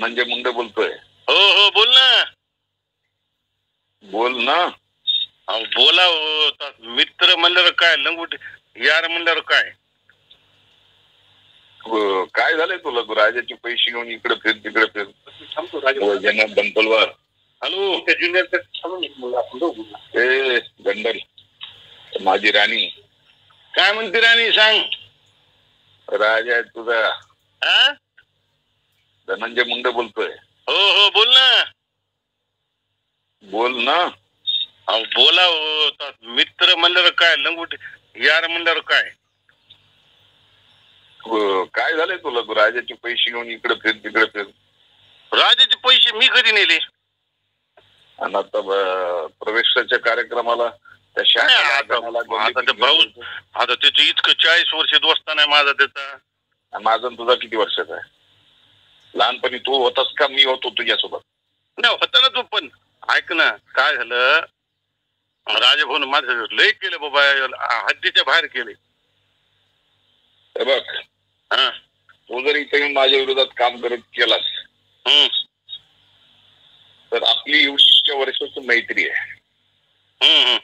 धनंजय मुंडे बोलतोय. हो हो बोल ना. बोल ना. अहो बोला हो. मित्र म्हणल्यावर काय लंगूट यार म्हणल्यावर काय काय झालंय तुला? तू राजाचे पैसे घेऊन इकडे फिर तिकडे फिर. वैजनाथ दंपलवार. हॅलो ए गंडल माझी राणी. काय म्हणते राणी सांग. राजा आहे तुझा. हा धनंजय मुंडे बोलतोय. हो हो बोल ना. बोल ना. अहो बोला हो. मित्र म्हणल्यावर काय लंगूट यार म्हणल्यावर काय काय झालंय तुला? तू राजाचे पैसे घेऊन इकडे फिर तिकडे फिर. राजाचे पैसे मी कधी नेले? आणि आता प्रवेशाच्या कार्यक्रमाला आता भाऊ आता त्याचं इतकं 40 वर्ष दोस्ता नाही माझा त्याचा. माझा तुझा किती वर्षाचा आहे? लहानपणी तू होतास का मी होतो तुझ्यासोबत? नाही होता ना तू. पण ऐक ना काय झालं राजभाऊन माझं लय केलं बाबा. हद्दीच्या बाहेर केले. बघ हा तू जर इथे माझ्या विरोधात काम करत केलास तर आपली एवढी वर्षाची मैत्री आहे.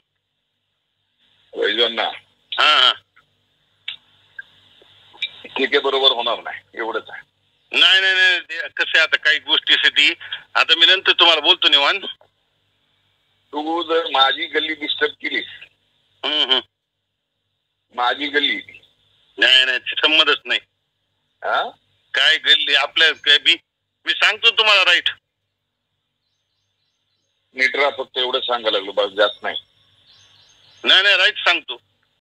वैजवांना हा ठीक आहे बरोबर होणार नाही एवढंच आहे. नाही नाही नाही कसं आता काही गोष्टीसाठी आता मी नंतर तुम्हाला बोलतो निवांत. तू जर माझी गल्ली डिस्टर्ब केलीस माझी गल्ली नाही नाही संमतच नाही. हा काय गल्ली आपल्या काय मी सांगतो तुम्हाला राईट. नीट राहा फक्त एवढं सांगायला लागलो बस जास्त नाही. नाही नाही राईट सांगतो.